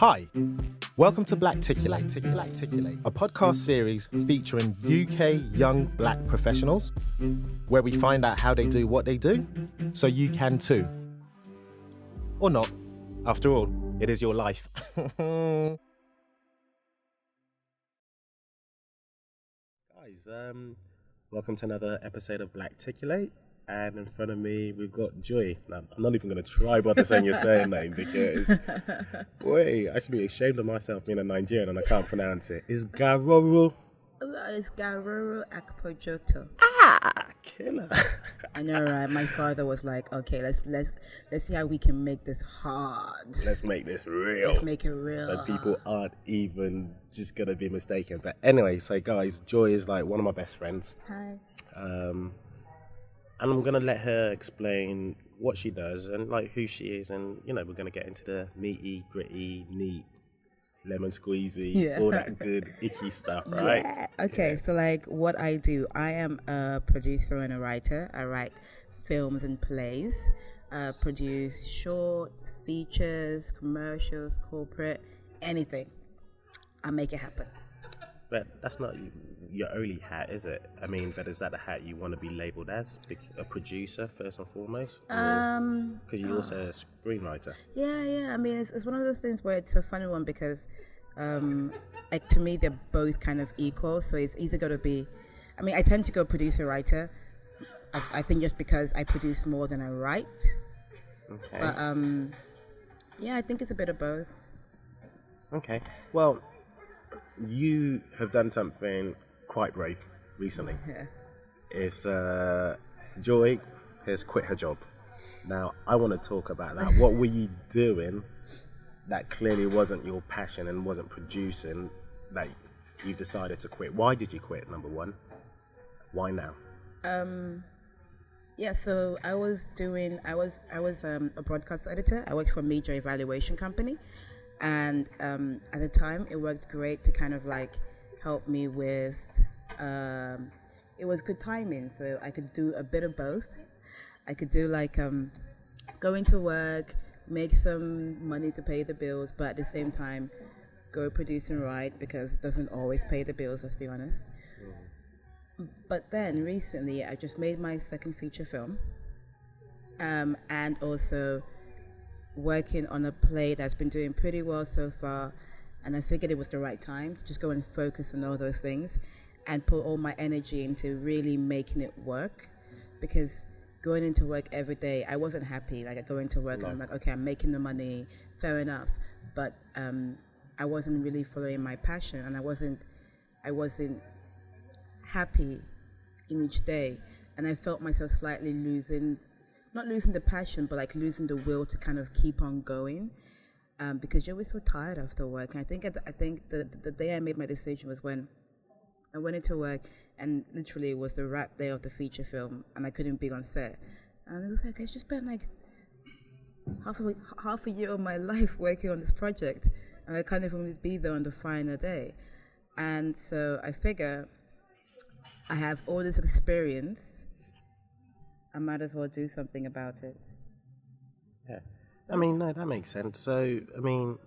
Hi, welcome to Blacticulate, a podcast series featuring UK young black professionals, where we find out how they do what they do, so you can too. Or not. After all, it is your life. Guys, welcome to another episode of Blacticulate. And in front of me, we've got Joy. Now, I'm not even going to try bother saying your surname because, boy, I should be ashamed of myself being a Nigerian and I can't pronounce it. It's Gharoro. It's Gharor-Akpojotor. Killer. I know, right? My father was like, "Okay, let's see how we can make this hard. Let's make this real. Let's make it real, so people aren't even just gonna be mistaken." But anyway, so guys, Joy is like one of my best friends. Hi. And I'm gonna let her explain what she does and like who she is, and you know we're gonna get into the meaty, gritty, neat, lemon squeezy, all that good icky stuff, right? Yeah. Okay. So like what I do, I am a producer and a writer. I write films and plays, produce short features, commercials, corporate, anything. I make it happen. But that's not your only hat, is it? I mean, but is that the hat you want to be labelled as? A producer, first and foremost? Because you're also a screenwriter. Yeah. I mean, it's one of those things where it's a funny one because, like to me, they're both kind of equal. So it's either going to be, I mean, I tend to go producer-writer. I think just because I produce more than I write. Okay. But, yeah, I think it's a bit of both. Okay. Well, you have done something quite brave recently. Yeah. It's Joy has quit her job. Now, I want to talk about that. What were you doing that clearly wasn't your passion and wasn't producing that you decided to quit? Why did you quit, number one? Why now? Yeah, so I was a broadcast editor. I worked for a major evaluation company. And at the time, it worked great to kind of like help me with, it was good timing. So I could do a bit of both. I could do like go into work, make some money to pay the bills, but at the same time, go produce and write because it doesn't always pay the bills, let's be honest. But then recently, I just made my second feature film and also working on a play that's been doing pretty well so far, and I figured it was the right time to just go and focus on all those things and put all my energy into really making it work, because going into work every day I wasn't happy. Like I go into work and I'm like, okay, I'm making the money, fair enough, but I wasn't really following my passion, and I wasn't happy in each day, and I felt myself slightly not losing the passion, but like losing the will to kind of keep on going, because you're always so tired after work. And I think the day I made my decision was when I went into work, and literally it was the wrap day of the feature film, and I couldn't be on set. And it was like I just spent like half a year of my life working on this project, and I can't even be there on the final day. And so I figure I have all this experience, I might as well do something about it. Yeah. So, I mean, no, that makes sense. So, I mean,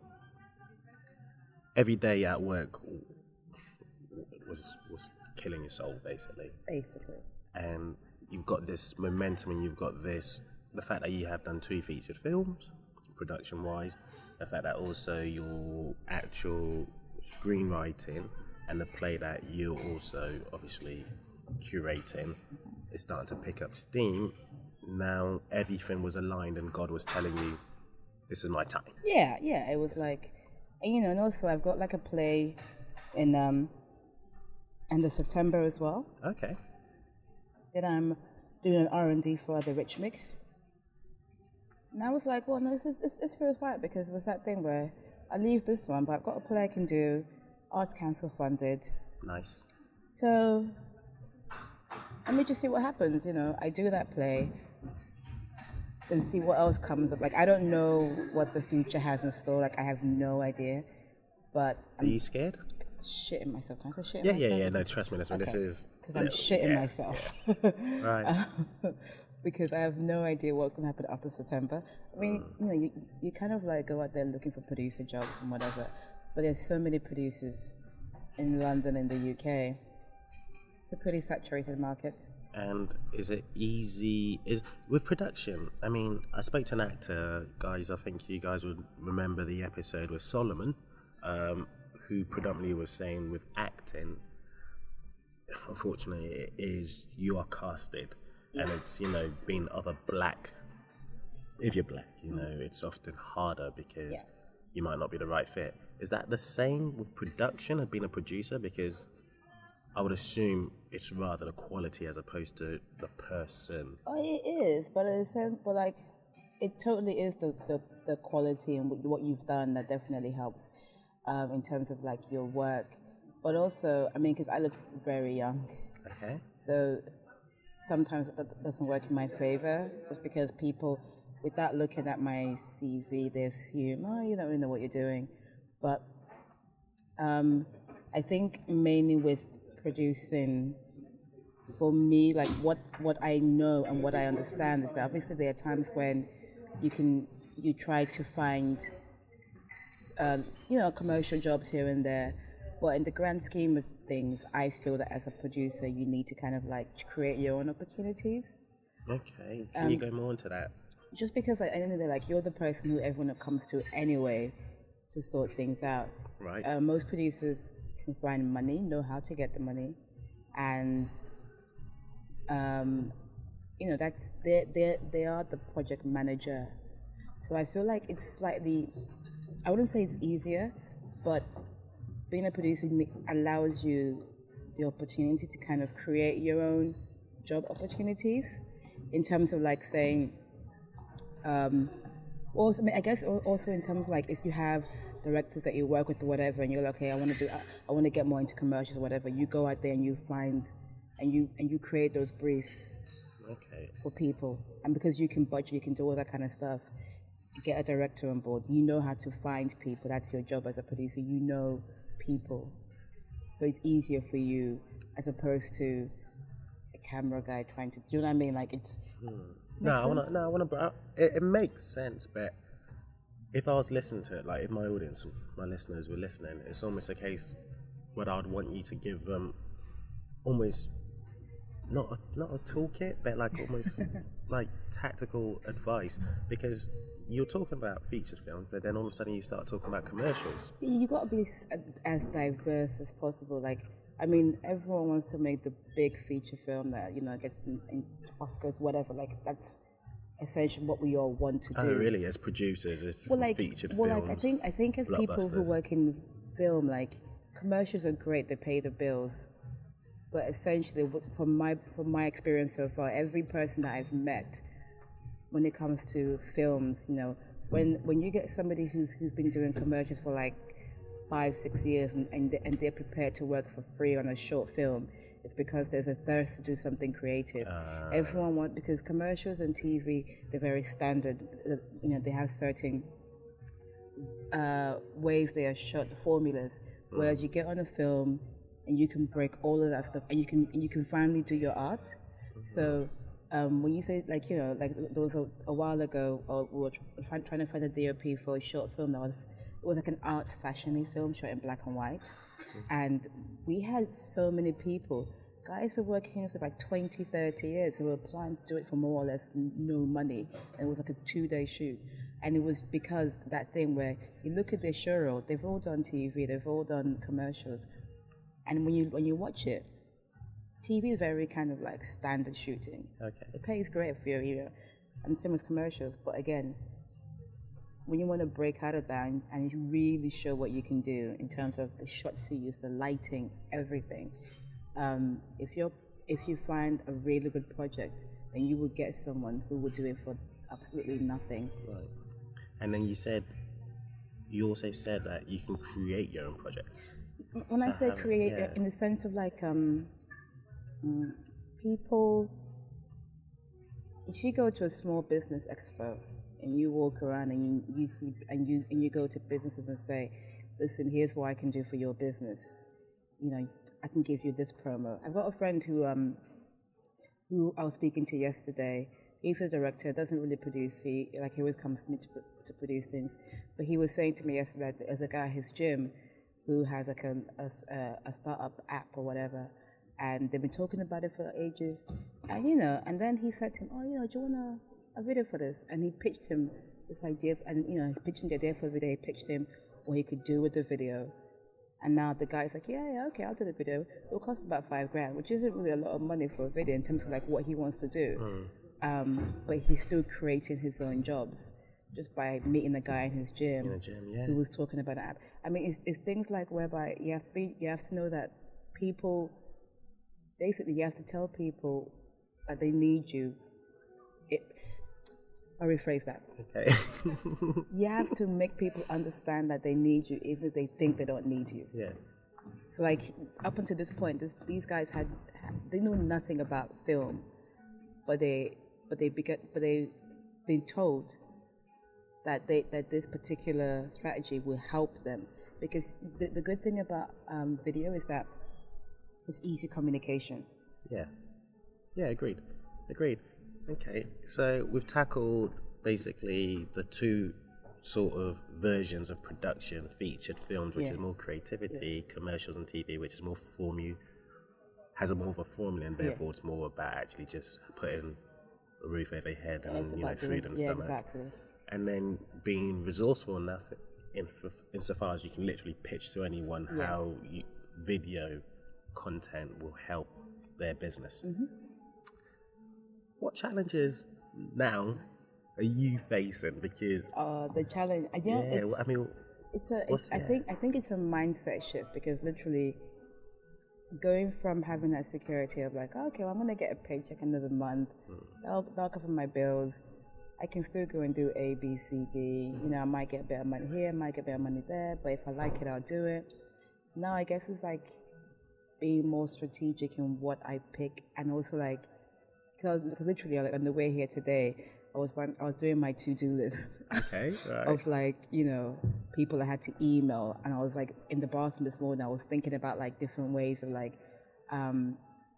every day at work was killing your soul, basically. Basically. And you've got this momentum, and you've got the fact that you have done 2 featured films, production-wise, the fact that also your actual screenwriting and the play that you're also obviously curating is starting to pick up steam. Now everything was aligned and God was telling you, this is my time. Yeah, it was like, and also I've got like a play in the September as well. Okay. That I'm doing an R&D for the Rich Mix. And I was like, well, no, this feels right, because it was that thing where I leave this one, but I've got a play I can do, Arts Council funded. Nice. So let me just see what happens, I do that play and see what else comes up. Like, I don't know what the future has in store. Like, I have no idea. But are you scared? Shitting myself. Can I say shitting myself? Yeah. No, trust me. This is... Because I'm shitting myself. Yeah. Right. because I have no idea what's going to happen after September. I mean, you kind of like go out there looking for producer jobs and whatever, but there's so many producers in London and the UK. It's a pretty saturated market. And is it easy? Is with production? I mean, I spoke to an actor, guys. I think you guys would remember the episode with Solomon, who predominantly was saying with acting. Unfortunately, it is you are casted, and it's being other black. If you're black, it's often harder because you might not be the right fit. Is that the same with production and being a producer? Because I would assume it's rather the quality as opposed to the person. Oh, it is, but like, it totally is the quality and what you've done that definitely helps in terms of like your work. But also, I mean, because I look very young, Okay. so sometimes that doesn't work in my favor, just because people, without looking at my CV, they assume, oh, you don't really know what you're doing. But I think mainly with producing, for me, like what I know and what I understand is that obviously there are times when you try to find commercial jobs here and there, but in the grand scheme of things, I feel that as a producer you need to kind of like create your own opportunities. Okay. Can you go more into that? Just because at the end of the day, like, you're the person who everyone comes to anyway to sort things out. Right. Most producers can find money, know how to get the money, and that's they are the project manager. So I feel like it's slightly, I wouldn't say it's easier, but being a producer allows you the opportunity to kind of create your own job opportunities, in terms of like saying, also, I guess also in terms of like, if you have directors that you work with or whatever, and you're like, okay, I want to get more into commercials or whatever, you go out there and you find and you create those briefs for people, and because you can budget, you can do all that kind of stuff, get a director on board, you know how to find people. That's your job as a producer, people, so it's easier for you as opposed to a camera guy trying to, do you know what I mean? Like, it's it makes sense, but if I was listening to it, like if my audience, my listeners were listening, it's almost a case where I'd want you to give them almost not a toolkit, but like almost like tactical advice, because you're talking about featured films, but then all of a sudden you start talking about commercials. You got to be as diverse as possible. Like, I mean, everyone wants to make the big feature film that gets in Oscars, whatever. Like, that's essentially what we all want to do. Oh, really? As producers, as featured films. Like I think as people who work in film, like, commercials are great; they pay the bills. But essentially, from my experience so far, every person that I've met, when it comes to films, when you get somebody who's been doing commercials for like 5-6 years and they're prepared to work for free on a short film, it's because there's a thirst to do something creative. Everyone wants, because commercials and TV, they're very standard. They have certain ways they are shot, the formulas. Whereas you get on a film and you can break all of that stuff, and you can finally do your art. So when you say, like, like there was a while ago, we were trying to find a DOP for a short film that was like an art fashion-y film shot in black and white, and we had so many people. Guys were working here for like 20-30 years who were applying to do it for more or less no money, and it was like a 2-day shoot. And it was because that thing where you look at their show reel, they've all done TV, they've all done commercials, and when you watch it, TV is very kind of like standard shooting. Okay. It pays great for you, and same as commercials. But again, when you want to break out of that and you really show what you can do in terms of the shots you use, the lighting, everything, if you find a really good project, then you will get someone who will do it for absolutely nothing. Right. And then you also said that you can create your own projects. When I say create, in the sense of like people, if you go to a small business expo and you walk around and you see and you go to businesses and say, listen, here's what I can do for your business. I can give you this promo. I've got a friend who I was speaking to yesterday. he's a director, doesn't really produce. He always comes to me to produce things. But he was saying to me yesterday that there's a guy at his gym who has like a startup app or whatever, and they've been talking about it for ages. And and then he said to him, do you want a video for this? And he pitched him this idea, and he pitched him the idea for a video. He pitched him what he could do with the video. And now the guy's like, yeah, okay, I'll do the video. It'll cost about $5,000, which isn't really a lot of money for a video in terms of like what he wants to do. But he's still creating his own jobs just by meeting the guy in his gym, who was talking about an app. I mean, it's things like whereby you have to know that people, basically you have to tell people that they need you. I'll rephrase that. Okay. You have to make people understand that they need you, even if they think they don't need you. Yeah. So like up until this point, these guys they know nothing about film, but they've been told that this particular strategy will help them, because the good thing about video is that it's easy communication. Yeah. Yeah. Agreed. Okay, so we've tackled basically the two sort of versions of production: featured films, which is more creativity, commercials and TV, which is more has a more of a formula, and therefore it's more about actually just putting a roof over your head and food and stomach. Exactly. And then being resourceful enough insofar as you can literally pitch to anyone how video content will help their business. Mm-hmm. What challenges now are you facing? Because the challenge, I think it's a mindset shift, because literally going from having that security of like, okay, well, I'm gonna get a paycheck another month, that'll cover my bills. I can still go and do A, B, C, D. I might get better money here, might get better money there, but if I like it, I'll do it. Now I guess it's like being more strategic in what I pick, and also like. Because literally, like on the way here today, I was doing my to-do list. Okay, right. Of like, people I had to email, and I was like in the bathroom this morning. I was thinking about like different ways of like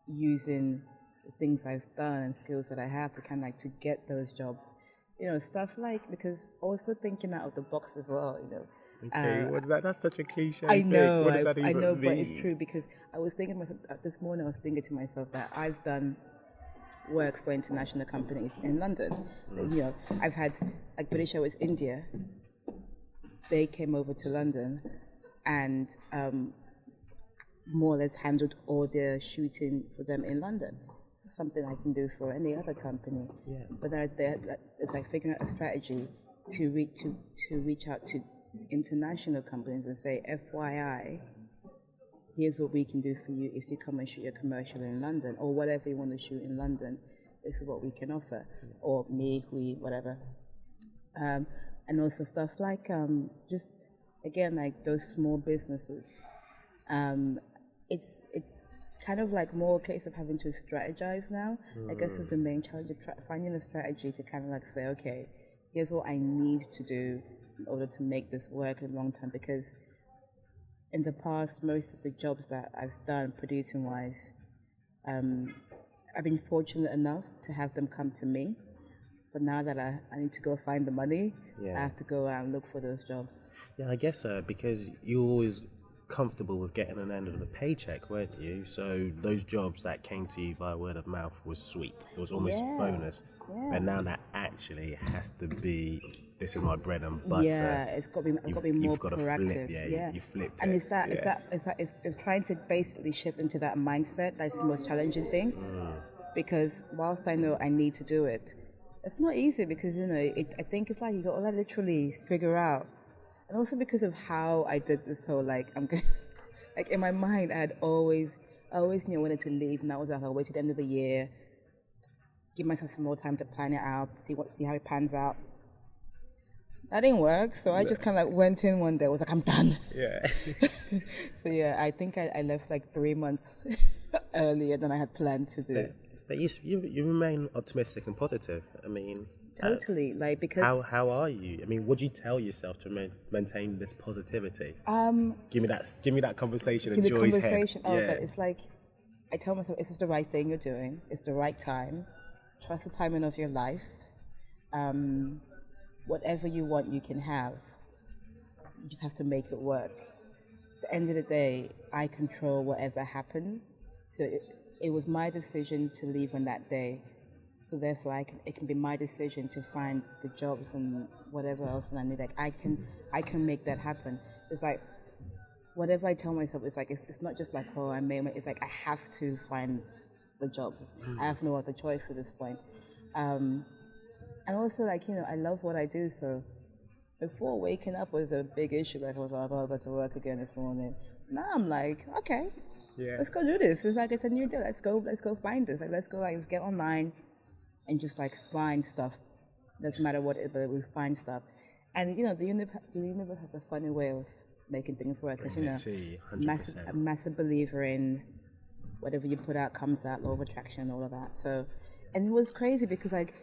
using the things I've done and skills that I have to kind of like to get those jobs. Stuff like, because also thinking out of the box as well. Okay, that's such a cliche. I know. What does that even mean? But it's true, because I was thinking to myself this morning. I was thinking to myself that I've done work for international companies in London. I've had like British Airways India. They came over to London and more or less handled all their shooting for them in London. It's something I can do for any other company. Yeah. But it's like figuring out a strategy to reach out to international companies and say, FYI, here's what we can do for you if you come and shoot your commercial in London, or whatever you want to shoot in London. This is what we can offer, or me, we, whatever. And also stuff like just again like those small businesses. It's kind of like more a case of having to strategize now. I guess is the main challenge, finding a strategy to kind of like say, okay, here's what I need to do in order to make this work in the long term, because in the past, most of the jobs that I've done producing-wise, I've been fortunate enough to have them come to me. But now that I need to go find the money, I have to go out and look for those jobs. Yeah, I guess so, because you're always comfortable with getting an end of the paycheck, weren't you? So those jobs that came to you via word of mouth was sweet. It was almost bonus. Yeah. But now that actually has to be, this is my bread and butter. Yeah, it's got to be more proactive. You flipped and it. It's trying to basically shift into that mindset. That's the most challenging thing. Because whilst I know I need to do it, it's not easy, because I think it's like you got to literally figure out. And also because of how I did this whole like like in my mind, I always knew I wanted to leave, and that was like I'll wait till the end of the year, give myself some more time to plan it out, see how it pans out. That didn't work, so I just kind of like went in one day. I was like, I'm done. Yeah. So I think I left like 3 months earlier than I had planned to do. But you remain optimistic and positive. I mean, totally. Like, because how are you? I mean, what do you tell yourself to maintain this positivity? Give me that conversation in Joy's head. But it's like I tell myself, this is the right thing you're doing. It's the right time. trust the timing of your life. Whatever you want, you can have. You just have to make it work. At the end of the day, I control whatever happens. So it was my decision to leave on that day. So therefore, it can be my decision to find the jobs and whatever else I need. Like I can make that happen. It's like whatever I tell myself, it's like it's not just like, oh, I made it. It's like I have to find the jobs. I have no other choice at this point. And also, like, I love what I do. So before waking up was a big issue. Like I was like, oh, I got to work again this morning. Now I'm like, okay, let's go do this. It's like it's a new day. Let's go find this. Like let's get online and just like find stuff. Doesn't matter what it is, but we find stuff. And the universe has a funny way of making things work. Because a massive believer in whatever you put out comes out, law of attraction, all of that. So, and it was crazy because like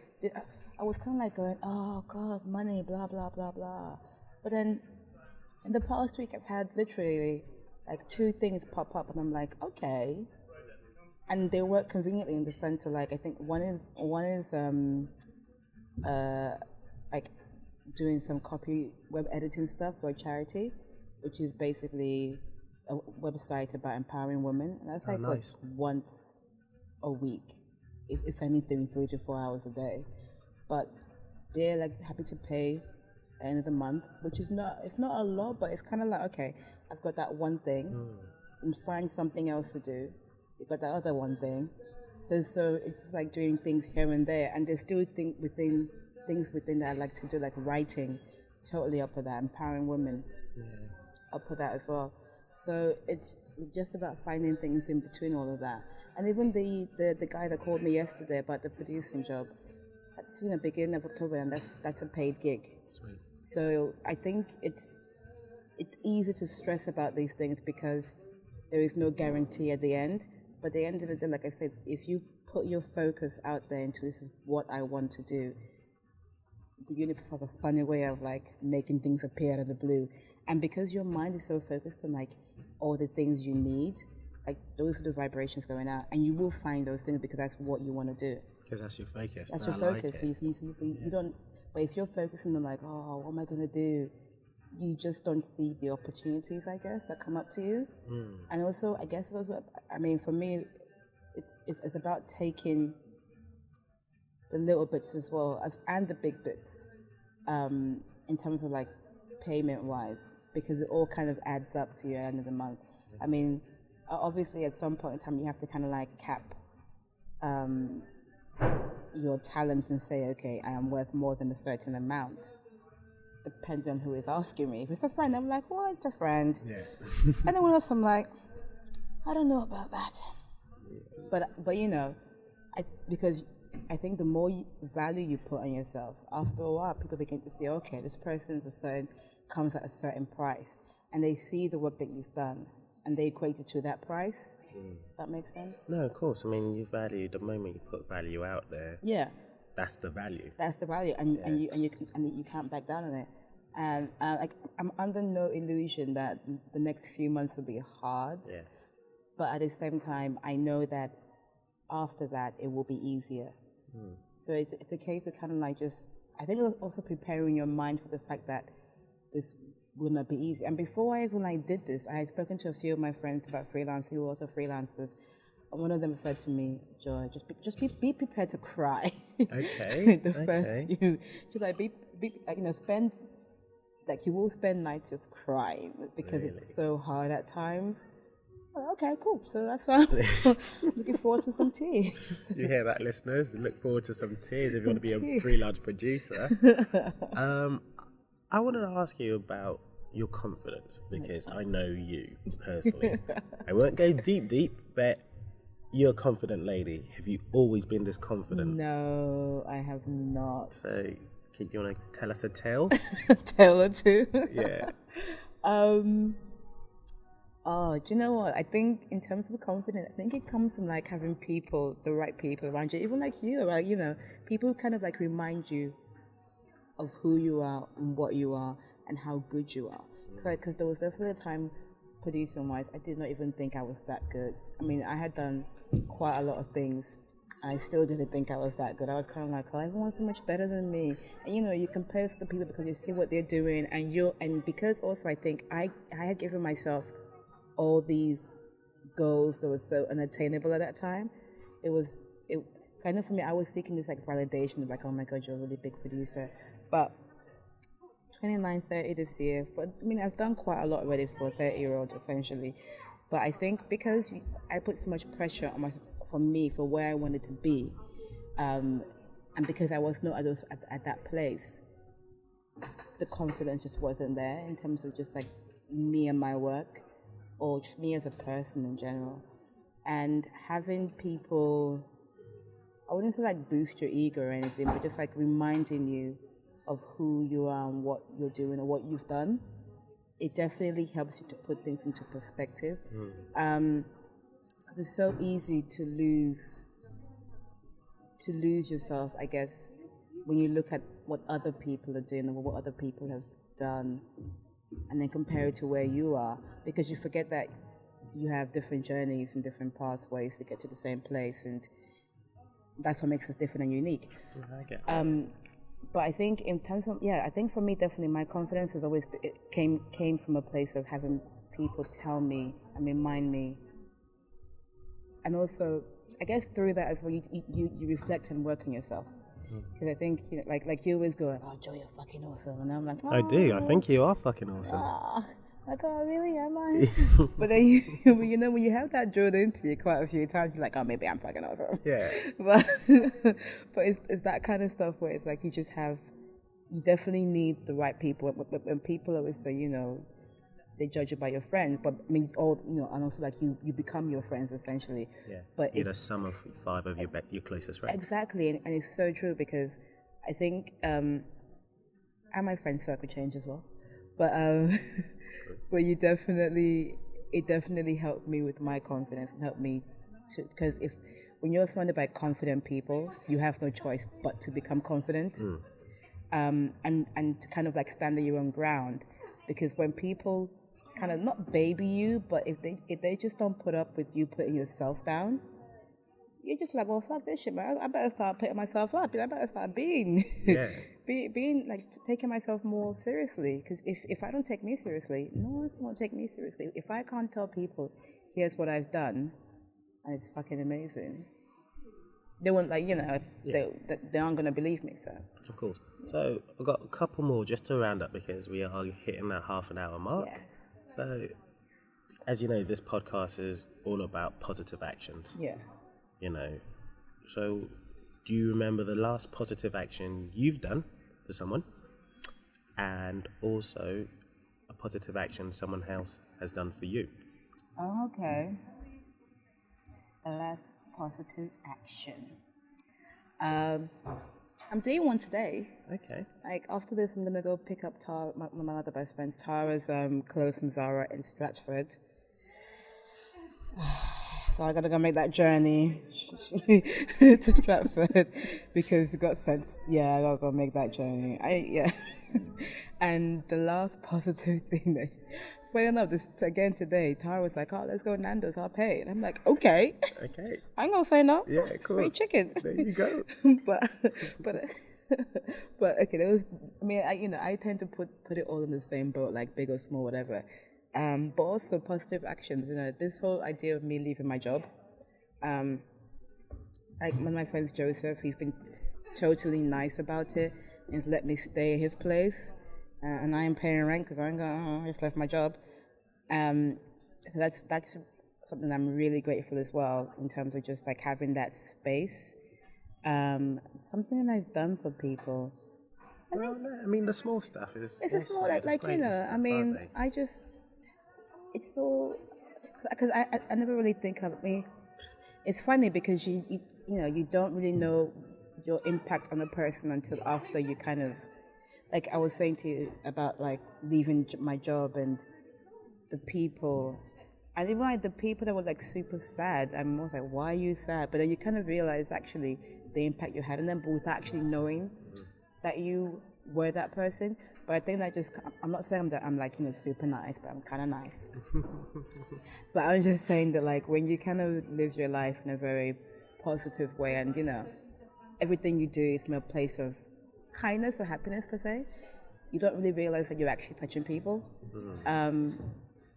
I was kind of like going, oh God, money, blah blah blah blah. But then in the past week, I've had literally like 2 things pop up, and I'm like, okay. And they work conveniently in the sense of like I think one is like doing some copy web editing stuff for a charity, which is basically a website about empowering women, and that's like nice. Once a week, if anything, 3 to 4 hours a day. But they're like happy to pay at the end of the month, which is not a lot, but it's kind of like, okay, I've got that one thing, and find something else to do. You've got that other one thing, so it's just like doing things here and there, and there's still things within that I like to do, like writing, totally up for that, empowering women, up for that as well. So it's just about finding things in between all of that. And even the guy that called me yesterday about the producing job, that's beginning of October, and that's a paid gig. Sweet. So I think it's easy to stress about these things because there is no guarantee at the end. But at the end of the day, like I said, if you put your focus out there into this is what I want to do, the universe has a funny way of like making things appear out of the blue. And because your mind is so focused on like all the things you need, like those are the vibrations going out, and you will find those things because that's what you want to do. Because that's your focus. That's your focus. So you don't. But if you're focusing on like, oh, what am I gonna do? You just don't see the opportunities, I guess, that come up to you. And also, I guess, I mean, for me, it's about taking the little bits as well and the big bits in terms of like payment-wise, because it all kind of adds up to your end of the month. I mean, obviously, at some point in time, you have to kind of like cap your talents and say, okay, I am worth more than a certain amount. Depending on who is asking me. If it's a friend, I'm like, well, it's a friend. Yeah. Anyone else, I'm like, I don't know about that. Yeah. But because I think the more value you put on yourself, after a while, people begin to say, okay, this person's comes at a certain price, and they see the work that you've done, and they equate it to that price. Does that make sense? No, of course. I mean, you value the moment you put value out there. Yeah. That's the value. That's the value, and you can't back down on it. And I'm under no illusion that the next few months will be hard. Yeah. But at the same time, I know that after that it will be easier. So it's a case of kind of like just, I think also preparing your mind for the fact that this will not be easy. And before I even did this, I had spoken to a few of my friends about freelancing who are also freelancers. And one of them said to me, Joy, just be prepared to cry. Okay. First few, she's spend, you will spend nights just crying because it's so hard at times. Well, okay, cool. So that's why I'm looking forward to some tears. You hear that, listeners? Look forward to some tears if you want to be a freelance producer. I wanted to ask you about your confidence, because I know you personally. I won't go deep, but you're a confident lady. Have you always been this confident? No, I have not. So, do you want to tell us a tale? Tale or two? Yeah. Oh, do you know what? I think in terms of confidence, I think it comes from having the right people around you, even like you, right? People who kind of remind you of who you are and what you are and how good you are. Because there was definitely a time, producing-wise, I did not even think I was that good. I mean, I had done quite a lot of things I still didn't think I was that good. I was kind of like, oh, everyone's so much better than me. And you compare to the people because you see what they're doing, and because also I think I had given myself all these goals that were so unattainable at that time. It kind of for me. I was seeking this like validation of like, oh my God, you're a really big producer, but 29, 30 this year. I've done quite a lot already for a 30-year-old essentially, but I think because I put so much pressure on for where I wanted to be, and because I was not at that place, the confidence just wasn't there in terms of just like me and my work, or just me as a person in general. And having people, I wouldn't say like boost your ego or anything, but just like reminding you of who you are and what you're doing or what you've done, it definitely helps you to put things into perspective. Because it's so easy to lose yourself, I guess, when you look at what other people are doing or what other people have done, and then compare it to where you are, because you forget that you have different journeys and different pathways to get to the same place, and that's what makes us different and unique. But I think in terms of, I think for me, definitely my confidence has always came from a place of having people tell me and remind me. And also, I guess through that as well, you reflect and work on yourself. Because I think, like you always go, oh, Joy, you're fucking awesome. And I'm like, oh. I do. I think you are fucking awesome. Like, oh, really? Am I? But then, when you have that drilled into you quite a few times, you're like, oh, maybe I'm fucking awesome. Yeah. But it's that kind of stuff where it's like you definitely need the right people. When people always say, they judge you by your friends, but and also like you become your friends essentially. Yeah. But you're the sum of 5 of your closest friends. Exactly, and it's so true, because I think and my friend circle change as well, but but it definitely helped me with my confidence and helped me to, because when you're surrounded by confident people, you have no choice but to become confident, and to kind of like stand on your own ground, because when people kind of not baby you, but if they just don't put up with you putting yourself down, you're just like, well, fuck this shit, man. I better start putting myself up. I better start being like taking myself more seriously. Because if I don't take me seriously, no one's going to take me seriously. If I can't tell people, here's what I've done, and it's fucking amazing, they won't they aren't going to believe me. So of course. So I've got a couple more just to round up, because we are hitting that half an hour mark. Yeah. So, as you know, this podcast is all about positive actions. Yeah. So do you remember the last positive action you've done for someone, and also a positive action someone else has done for you? Oh, okay. The last positive action. I'm doing one today. Okay. Like after this, I'm gonna go pick up Tara, one of my other best friends. Tara's clothes from Zara in Stratford. So I gotta go make that journey to Stratford because it got sent. Yeah, I gotta go make that journey. And the last positive thing that, funny enough, today, Tara was like, "Oh, let's go Nando's. I'll pay." And I'm like, "Okay." Okay. I ain't gonna say no. Yeah, it's cool. free chicken. There you go. but okay, there was. I tend to put it all in the same boat, like big or small, whatever. But also positive actions. This whole idea of me leaving my job. Like one of my friends, Joseph, he's been totally nice about it and he's let me stay at his place, and I am paying rent because I just left my job. So that's something I'm really grateful as well, in terms of just like having that space. Something that I've done for people. The small stuff is. It's a small, it's so, because I never really think of me. It's funny because you don't really know your impact on a person until after you kind of, like I was saying to you about like leaving my job and the people, and even like the people that were like super sad. I was like, why are you sad? But then you kind of realize actually the impact you had on them, but without actually knowing that you were that person. But I think that I'm not saying that I'm like, super nice, but I'm kind of nice. But I was just saying that like when you kind of live your life in a very positive way, and everything you do is from a place of kindness or happiness per se. You don't really realize that you're actually touching people.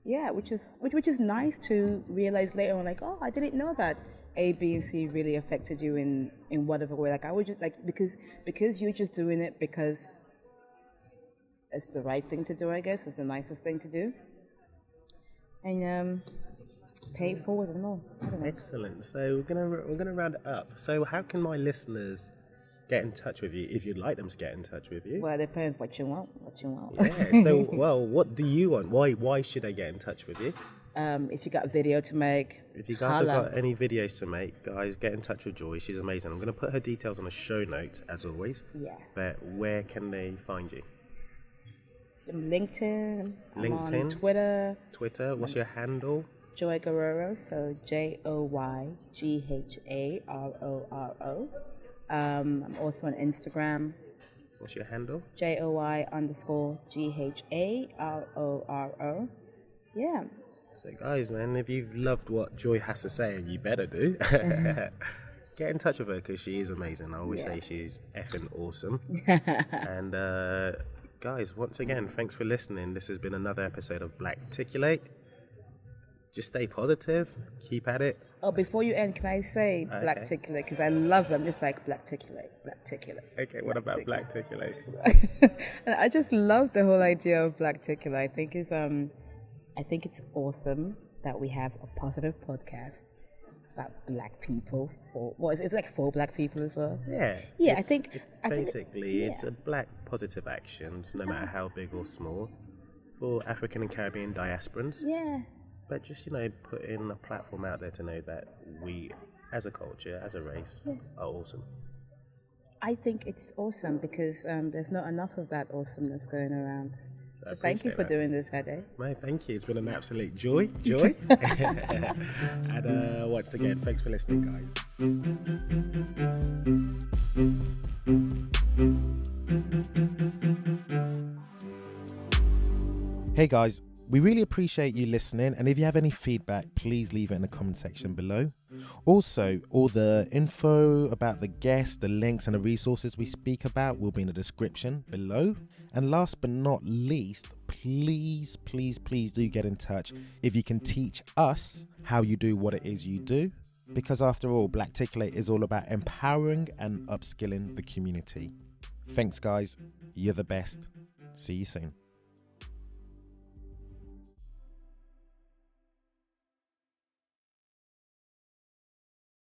Which is nice to realize later on, like, oh, I didn't know that A, B, and C really affected you in whatever way. Like, I would just, like, because you're just doing it because it's the right thing to do, I guess. It's the nicest thing to do. And pay it forward and all. I don't know. Excellent. So we're gonna round it up. So how can my listeners get in touch with you if you'd like them to get in touch with you? Well, it depends what you want. Yeah. So, well, what do you want? Why should I get in touch with you? If you got a video to make, If you guys have got any videos to make, guys, get in touch with Joy. She's amazing. I'm going to put her details on the show notes, as always. Yeah. But where can they find you? LinkedIn. I'm on Twitter. What's your handle? Joy Gharoro. So JoyGharoro. I'm also on Instagram. What's your handle? JoY_GHARORO. Yeah. So guys, man, if you've loved what Joy has to say, and you better do, get in touch with her because she is amazing. I always say she's effing awesome. And guys, once again, thanks for listening. This has been another episode of Blacticulate. Just stay positive, keep at it. Oh, before you end, can I say Blacticulate? Because I love them. It's like Blacticulate. Okay, what about Blacticulate? I just love the whole idea of Blacticulate. I think it's awesome that we have a positive podcast about Black people. It's like for Black people as well. Yeah. It's a Black positive action, no matter how big or small, for African and Caribbean diasporans. Yeah. But just, putting a platform out there to know that we, as a culture, as a race, are awesome. I think it's awesome because there's not enough of that awesomeness going around. So thank you for doing this, Ade. No, thank you. It's been an absolute joy. And once again, thanks for listening, guys. Hey, guys. We really appreciate you listening, and if you have any feedback, please leave it in the comment section below. Also, all the info about the guests, the links and the resources we speak about will be in the description below. And last but not least, please do get in touch if you can teach us how you do what it is you do. Because after all, Blacticulate is all about empowering and upskilling the community. Thanks, guys. You're the best. See you soon.